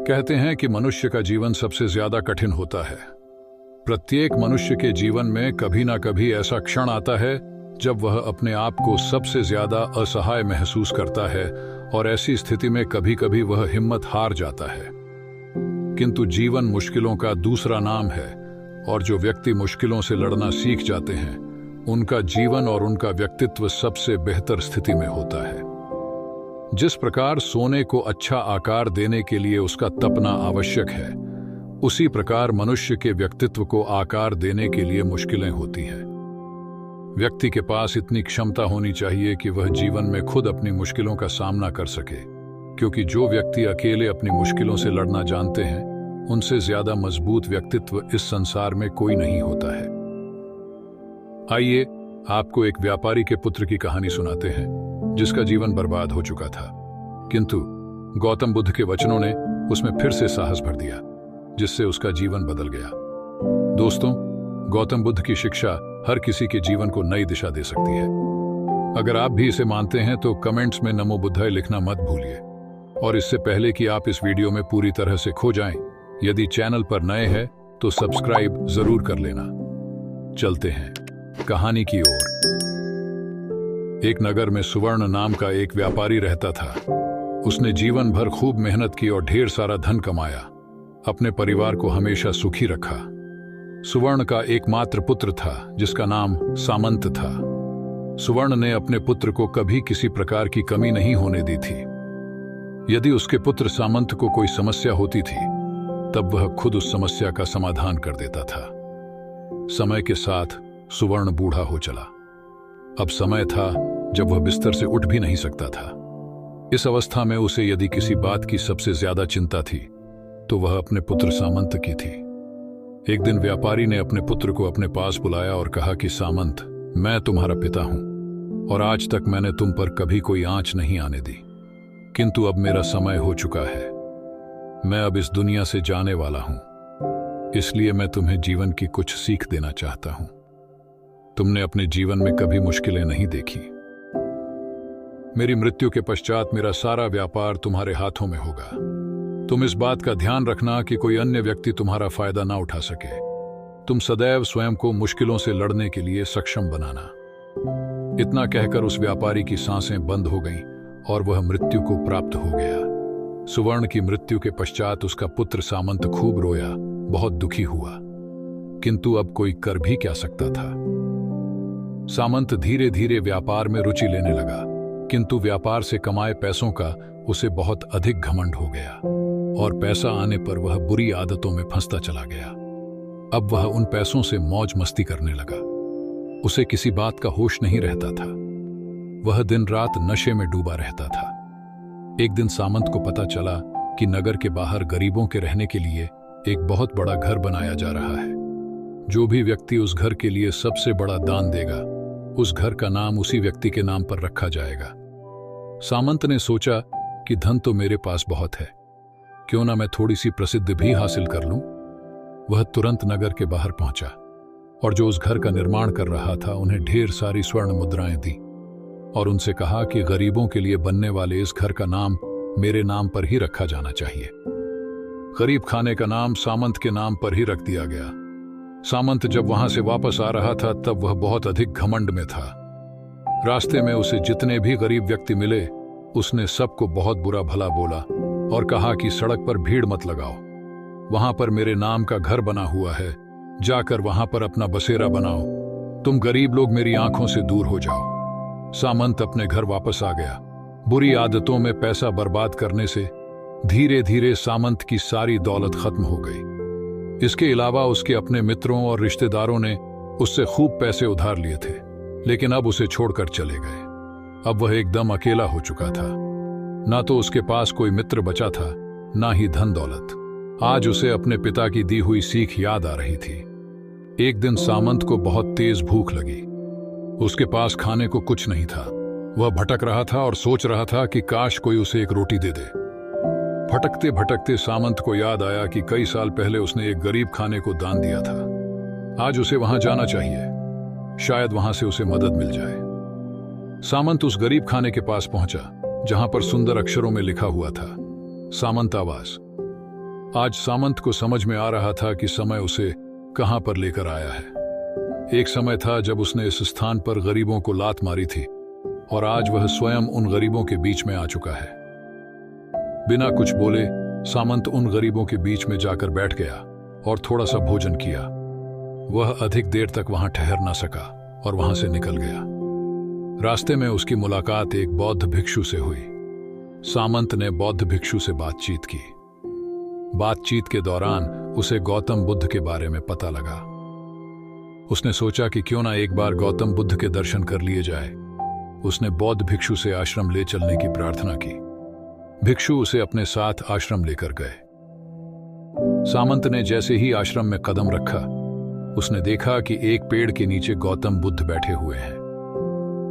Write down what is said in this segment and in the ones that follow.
कहते हैं कि मनुष्य का जीवन सबसे ज्यादा कठिन होता है। प्रत्येक मनुष्य के जीवन में कभी ना कभी ऐसा क्षण आता है जब वह अपने आप को सबसे ज्यादा असहाय महसूस करता है और ऐसी स्थिति में कभी कभी वह हिम्मत हार जाता है। किंतु जीवन मुश्किलों का दूसरा नाम है और जो व्यक्ति मुश्किलों से लड़ना सीख जाते हैं उनका जीवन और उनका व्यक्तित्व सबसे बेहतर स्थिति में होता है। जिस प्रकार सोने को अच्छा आकार देने के लिए उसका तपना आवश्यक है, उसी प्रकार मनुष्य के व्यक्तित्व को आकार देने के लिए मुश्किलें होती हैं। व्यक्ति के पास इतनी क्षमता होनी चाहिए कि वह जीवन में खुद अपनी मुश्किलों का सामना कर सके, क्योंकि जो व्यक्ति अकेले अपनी मुश्किलों से लड़ना जानते हैं उनसे ज्यादा मजबूत व्यक्तित्व इस संसार में कोई नहीं होता है। आइए आपको एक व्यापारी के पुत्र की कहानी सुनाते हैं जिसका जीवन बर्बाद हो चुका था, किंतु गौतम बुद्ध के वचनों ने उसमें फिर से साहस भर दिया, जिससे उसका जीवन बदल गया। दोस्तों, गौतम बुद्ध की शिक्षा हर किसी के जीवन को नई दिशा दे सकती है। अगर आप भी इसे मानते हैं तो कमेंट्स में नमो बुद्धाय लिखना मत भूलिए। और इससे पहले कि आप इस वीडियो में पूरी तरह से खो जाएं, यदि चैनल पर नए हैं तो सब्सक्राइब जरूर कर लेना। चलते हैं कहानी की ओर। एक नगर में सुवर्ण नाम का एक व्यापारी रहता था। उसने जीवन भर खूब मेहनत की और ढेर सारा धन कमाया। अपने परिवार को हमेशा सुखी रखा। सुवर्ण का एकमात्र पुत्र था जिसका नाम सामंत था। सुवर्ण ने अपने पुत्र को कभी किसी प्रकार की कमी नहीं होने दी थी। यदि उसके पुत्र सामंत को कोई समस्या होती थी तब वह खुद उस समस्या का समाधान कर देता था। समय के साथ सुवर्ण बूढ़ा हो चला। अब समय था जब वह बिस्तर से उठ भी नहीं सकता था। इस अवस्था में उसे यदि किसी बात की सबसे ज्यादा चिंता थी तो वह अपने पुत्र सामंत की थी। एक दिन व्यापारी ने अपने पुत्र को अपने पास बुलाया और कहा कि सामंत, मैं तुम्हारा पिता हूं और आज तक मैंने तुम पर कभी कोई आंच नहीं आने दी, किंतु अब मेरा समय हो चुका है। मैं अब इस दुनिया से जाने वाला हूं, इसलिए मैं तुम्हें जीवन की कुछ सीख देना चाहता हूं। तुमने अपने जीवन में कभी मुश्किलें नहीं देखी। मेरी मृत्यु के पश्चात मेरा सारा व्यापार तुम्हारे हाथों में होगा। तुम इस बात का ध्यान रखना कि कोई अन्य व्यक्ति तुम्हारा फायदा ना उठा सके। तुम सदैव स्वयं को मुश्किलों से लड़ने के लिए सक्षम बनाना। इतना कहकर उस व्यापारी की सांसें बंद हो गईं और वह मृत्यु को प्राप्त हो गया। सुवर्ण की मृत्यु के पश्चात उसका पुत्र सामंत खूब रोया, बहुत दुखी हुआ, किंतु अब कोई कर भी क्या सकता था। सामंत धीरे धीरे व्यापार में रुचि लेने लगा, किंतु व्यापार से कमाए पैसों का उसे बहुत अधिक घमंड हो गया और पैसा आने पर वह बुरी आदतों में फंसता चला गया। अब वह उन पैसों से मौज मस्ती करने लगा। उसे किसी बात का होश नहीं रहता था। वह दिन रात नशे में डूबा रहता था। एक दिन सामंत को पता चला कि नगर के बाहर गरीबों के रहने के लिए एक बहुत बड़ा घर बनाया जा रहा है। जो भी व्यक्ति उस घर के लिए सबसे बड़ा दान देगा, उस घर का नाम उसी व्यक्ति के नाम पर रखा जाएगा। सामंत ने सोचा कि धन तो मेरे पास बहुत है, क्यों ना मैं थोड़ी सी प्रसिद्धि भी हासिल कर लूं। वह तुरंत नगर के बाहर पहुंचा और जो उस घर का निर्माण कर रहा था उन्हें ढेर सारी स्वर्ण मुद्राएं दी और उनसे कहा कि गरीबों के लिए बनने वाले इस घर का नाम मेरे नाम पर ही रखा जाना चाहिए। गरीब खाने का नाम सामंत के नाम पर ही रख दिया गया। सामंत जब वहां से वापस आ रहा था तब वह बहुत अधिक घमंड में था। रास्ते में उसे जितने भी गरीब व्यक्ति मिले उसने सबको बहुत बुरा भला बोला और कहा कि सड़क पर भीड़ मत लगाओ, वहां पर मेरे नाम का घर बना हुआ है, जाकर वहां पर अपना बसेरा बनाओ। तुम गरीब लोग मेरी आंखों से दूर हो जाओ। सामंत अपने घर वापस आ गया। बुरी आदतों में पैसा बर्बाद करने से धीरे धीरे सामंत की सारी दौलत खत्म हो गई। इसके अलावा उसके अपने मित्रों और रिश्तेदारों ने उससे खूब पैसे उधार लिए थे, लेकिन अब उसे छोड़कर चले गए। अब वह एकदम अकेला हो चुका था। ना तो उसके पास कोई मित्र बचा था, ना ही धन दौलत। आज उसे अपने पिता की दी हुई सीख याद आ रही थी। एक दिन सामंत को बहुत तेज भूख लगी। उसके पास खाने को कुछ नहीं था। वह भटक रहा था और सोच रहा था कि काश कोई उसे एक रोटी दे दे। भटकते भटकते सामंत को याद आया कि कई साल पहले उसने एक गरीब खाने को दान दिया था। आज उसे वहां जाना चाहिए, शायद वहां से उसे मदद मिल जाए। सामंत उस गरीब खाने के पास पहुंचा जहां पर सुंदर अक्षरों में लिखा हुआ था, सामंत आवास। आज सामंत को समझ में आ रहा था कि समय उसे कहां पर लेकर आया है। एक समय था जब उसने इस स्थान पर गरीबों को लात मारी थी और आज वह स्वयं उन गरीबों के बीच में आ चुका है। बिना कुछ बोले सामंत उन गरीबों के बीच में जाकर बैठ गया और थोड़ा सा भोजन किया। वह अधिक देर तक वहां ठहर ना सका और वहां से निकल गया। रास्ते में उसकी मुलाकात एक बौद्ध भिक्षु से हुई। सामंत ने बौद्ध भिक्षु से बातचीत की। बातचीत के दौरान उसे गौतम बुद्ध के बारे में पता लगा। उसने सोचा कि क्यों ना एक बार गौतम बुद्ध के दर्शन कर लिए जाए। उसने बौद्ध भिक्षु से आश्रम ले चलने की प्रार्थना की। भिक्षु उसे अपने साथ आश्रम लेकर गए। सामंत ने जैसे ही आश्रम में कदम रखा, उसने देखा कि एक पेड़ के नीचे गौतम बुद्ध बैठे हुए हैं।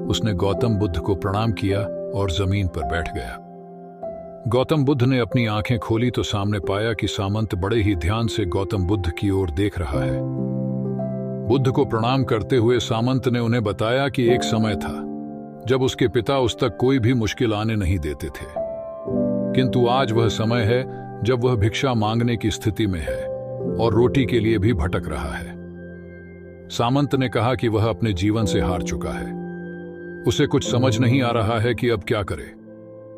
उसने गौतम बुद्ध को प्रणाम किया और जमीन पर बैठ गया। गौतम बुद्ध ने अपनी आंखें खोली तो सामने पाया कि सामंत बड़े ही ध्यान से गौतम बुद्ध की ओर देख रहा है। बुद्ध को प्रणाम करते हुए सामंत ने उन्हें बताया कि एक समय था जब उसके पिता उस तक कोई भी मुश्किल आने नहीं देते थे, किंतु आज वह समय है जब वह भिक्षा मांगने की स्थिति में है और रोटी के लिए भी भटक रहा है। सामंत ने कहा कि वह अपने जीवन से हार चुका है। उसे कुछ समझ नहीं आ रहा है कि अब क्या करे।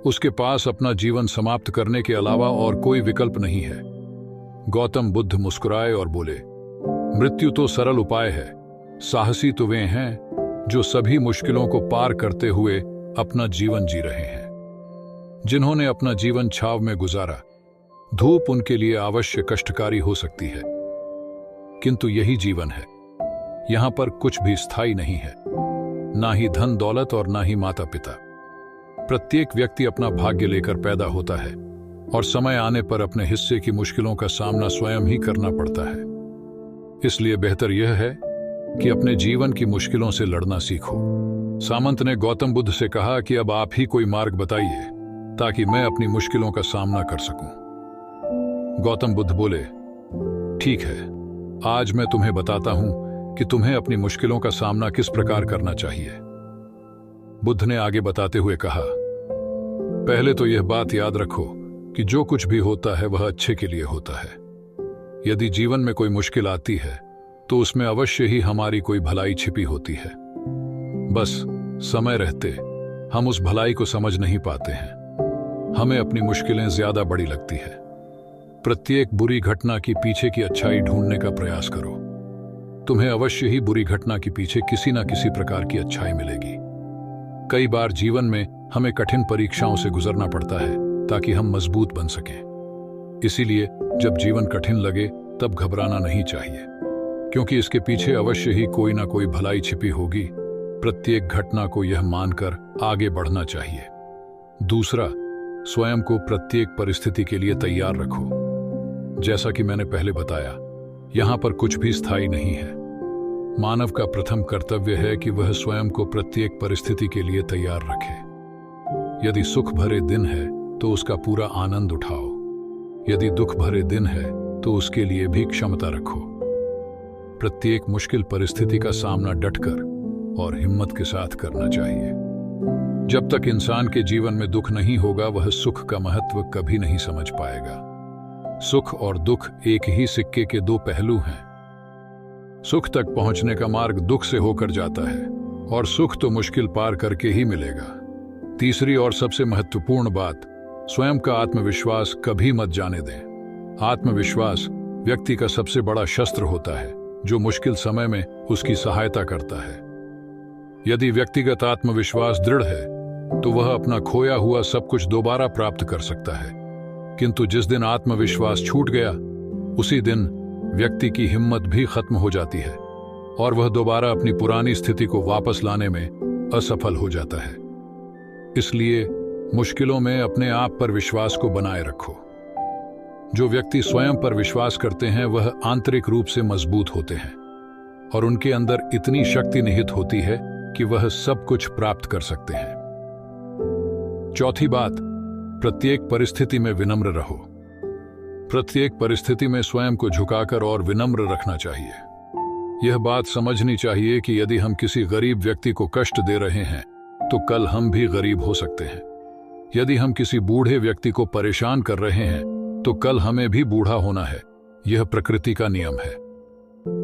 उसके पास अपना जीवन समाप्त करने के अलावा और कोई विकल्प नहीं है। गौतम बुद्ध मुस्कुराए और बोले, मृत्यु तो सरल उपाय है। साहसी तो वे हैं जो सभी मुश्किलों को पार करते हुए अपना जीवन जी रहे हैं, जिन्होंने अपना जीवन छाव में गुजारा। धूप उनके लिए अवश्य कष्टकारी हो सकती है, किंतु यही जीवन है। यहां पर कुछ भी स्थायी नहीं है, ना ही धन दौलत और ना ही माता पिता। प्रत्येक व्यक्ति अपना भाग्य लेकर पैदा होता है और समय आने पर अपने हिस्से की मुश्किलों का सामना स्वयं ही करना पड़ता है। इसलिए बेहतर यह है कि अपने जीवन की मुश्किलों से लड़ना सीखो। सामंत ने गौतम बुद्ध से कहा कि अब आप ही कोई मार्ग बताइए ताकि मैं अपनी मुश्किलों का सामना कर सकूं। गौतम बुद्ध बोले, ठीक है, आज मैं तुम्हें बताता हूं कि तुम्हें अपनी मुश्किलों का सामना किस प्रकार करना चाहिए। बुद्ध ने आगे बताते हुए कहा, पहले तो यह बात याद रखो कि जो कुछ भी होता है वह अच्छे के लिए होता है। यदि जीवन में कोई मुश्किल आती है तो उसमें अवश्य ही हमारी कोई भलाई छिपी होती है। बस समय रहते हम उस भलाई को समझ नहीं पाते हैं। हमें अपनी मुश्किलें ज्यादा बड़ी लगती है। प्रत्येक बुरी घटना की पीछे की अच्छाई ढूंढने का प्रयास करो। तुम्हें अवश्य ही बुरी घटना के पीछे किसी ना किसी प्रकार की अच्छाई मिलेगी। कई बार जीवन में हमें कठिन परीक्षाओं से गुजरना पड़ता है ताकि हम मजबूत बन सकें। इसीलिए जब जीवन कठिन लगे तब घबराना नहीं चाहिए, क्योंकि इसके पीछे अवश्य ही कोई ना कोई भलाई छिपी होगी। प्रत्येक घटना को यह मानकर आगे बढ़ना चाहिए। दूसरा, स्वयं को प्रत्येक परिस्थिति के लिए तैयार रखो। जैसा कि मैंने पहले बताया, यहां पर कुछ भी स्थायी नहीं है। मानव का प्रथम कर्तव्य है कि वह स्वयं को प्रत्येक परिस्थिति के लिए तैयार रखे। यदि सुख भरे दिन है तो उसका पूरा आनंद उठाओ। यदि दुख भरे दिन है तो उसके लिए भी क्षमता रखो। प्रत्येक मुश्किल परिस्थिति का सामना डटकर और हिम्मत के साथ करना चाहिए। जब तक इंसान के जीवन में दुख नहीं होगा, वह सुख का महत्व कभी नहीं समझ पाएगा। सुख और दुख एक ही सिक्के के दो पहलू हैं। सुख तक पहुंचने का मार्ग दुख से होकर जाता है और सुख तो मुश्किल पार करके ही मिलेगा। तीसरी और सबसे महत्वपूर्ण बात, स्वयं का आत्मविश्वास कभी मत जाने दें। आत्मविश्वास व्यक्ति का सबसे बड़ा शस्त्र होता है जो मुश्किल समय में उसकी सहायता करता है। यदि व्यक्तिगत आत्मविश्वास दृढ़ है तो वह अपना खोया हुआ सब कुछ दोबारा प्राप्त कर सकता है, किंतु जिस दिन आत्मविश्वास छूट गया उसी दिन व्यक्ति की हिम्मत भी खत्म हो जाती है और वह दोबारा अपनी पुरानी स्थिति को वापस लाने में असफल हो जाता है। इसलिए मुश्किलों में अपने आप पर विश्वास को बनाए रखो। जो व्यक्ति स्वयं पर विश्वास करते हैं वह आंतरिक रूप से मजबूत होते हैं और उनके अंदर इतनी शक्ति निहित होती है कि वह सब कुछ प्राप्त कर सकते हैं। चौथी बात, प्रत्येक परिस्थिति में विनम्र रहो। प्रत्येक परिस्थिति में स्वयं को झुकाकर और विनम्र रखना चाहिए। यह बात समझनी चाहिए कि यदि हम किसी गरीब व्यक्ति को कष्ट दे रहे हैं तो कल हम भी गरीब हो सकते हैं। यदि हम किसी बूढ़े व्यक्ति को परेशान कर रहे हैं तो कल हमें भी बूढ़ा होना है। यह प्रकृति का नियम है।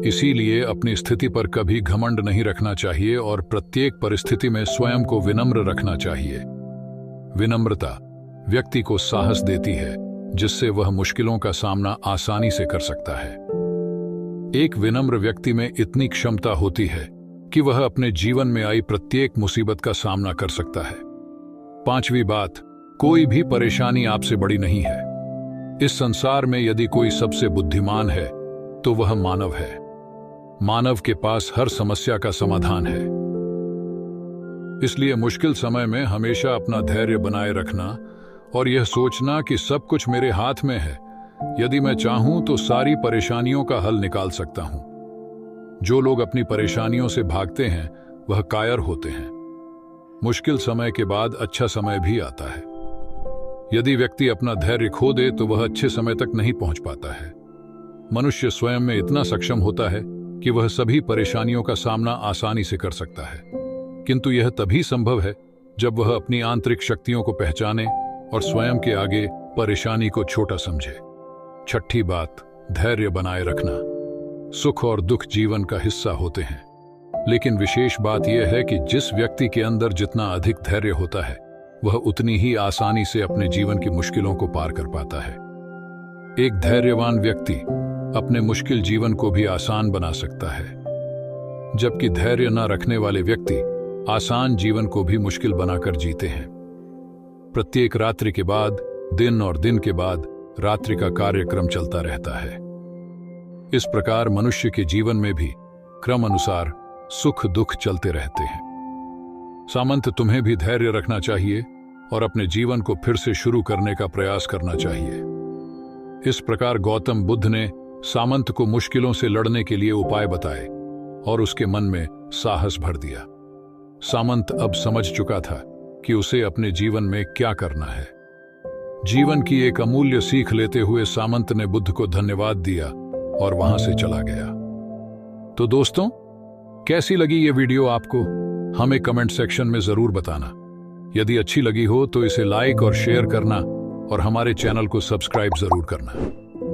इसीलिए अपनी स्थिति पर कभी घमंड नहीं रखना चाहिए और प्रत्येक परिस्थिति में स्वयं को विनम्र रखना चाहिए। विनम्रता व्यक्ति को साहस देती है, जिससे वह मुश्किलों का सामना आसानी से कर सकता है। एक विनम्र व्यक्ति में इतनी क्षमता होती है कि वह अपने जीवन में आई प्रत्येक मुसीबत का सामना कर सकता है। पांचवी बात, कोई भी परेशानी आपसे बड़ी नहीं है। इस संसार में यदि कोई सबसे बुद्धिमान है तो वह मानव है। मानव के पास हर समस्या का समाधान है। इसलिए मुश्किल समय में हमेशा अपना धैर्य बनाए रखना और यह सोचना कि सब कुछ मेरे हाथ में है। यदि मैं चाहूं तो सारी परेशानियों का हल निकाल सकता हूं। जो लोग अपनी परेशानियों से भागते हैं वह कायर होते हैं। मुश्किल समय के बाद अच्छा समय भी आता है। यदि व्यक्ति अपना धैर्य खो दे तो वह अच्छे समय तक नहीं पहुंच पाता है। मनुष्य स्वयं में इतना सक्षम होता है कि वह सभी परेशानियों का सामना आसानी से कर सकता है, किंतु यह तभी संभव है जब वह अपनी आंतरिक शक्तियों को पहचाने और स्वयं के आगे परेशानी को छोटा समझे। छठी बात, धैर्य बनाए रखना। सुख और दुख जीवन का हिस्सा होते हैं, लेकिन विशेष बात यह है कि जिस व्यक्ति के अंदर जितना अधिक धैर्य होता है वह उतनी ही आसानी से अपने जीवन की मुश्किलों को पार कर पाता है। एक धैर्यवान व्यक्ति अपने मुश्किल जीवन को भी आसान बना सकता है, जबकि धैर्य न रखने वाले व्यक्ति आसान जीवन को भी मुश्किल बनाकर जीते हैं। प्रत्येक रात्रि के बाद दिन और दिन के बाद रात्रि का कार्यक्रम चलता रहता है। इस प्रकार मनुष्य के जीवन में भी क्रम अनुसार सुख दुख चलते रहते हैं। सामंत, तुम्हें भी धैर्य रखना चाहिए और अपने जीवन को फिर से शुरू करने का प्रयास करना चाहिए। इस प्रकार गौतम बुद्ध ने सामंत को मुश्किलों से लड़ने के लिए उपाय बताए और उसके मन में साहस भर दिया। सामंत अब समझ चुका था कि उसे अपने जीवन में क्या करना है। जीवन की एक अमूल्य सीख लेते हुए सामंत ने बुद्ध को धन्यवाद दिया और वहां से चला गया। तो दोस्तों, कैसी लगी ये वीडियो आपको? हमें कमेंट सेक्शन में जरूर बताना। यदि अच्छी लगी हो तो इसे लाइक और शेयर करना और हमारे चैनल को सब्सक्राइब जरूर करना,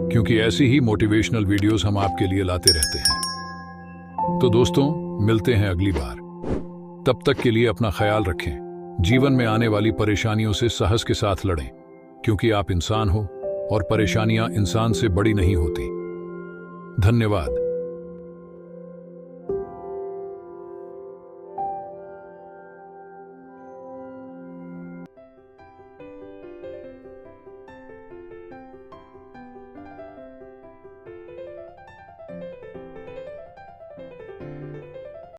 क्योंकि ऐसी ही मोटिवेशनल वीडियोस हम आपके लिए लाते रहते हैं। तो दोस्तों, मिलते हैं अगली बार। तब तक के लिए अपना ख्याल रखें। जीवन में आने वाली परेशानियों से साहस के साथ लड़ें, क्योंकि आप इंसान हो और परेशानियां इंसान से बड़ी नहीं होती। धन्यवाद।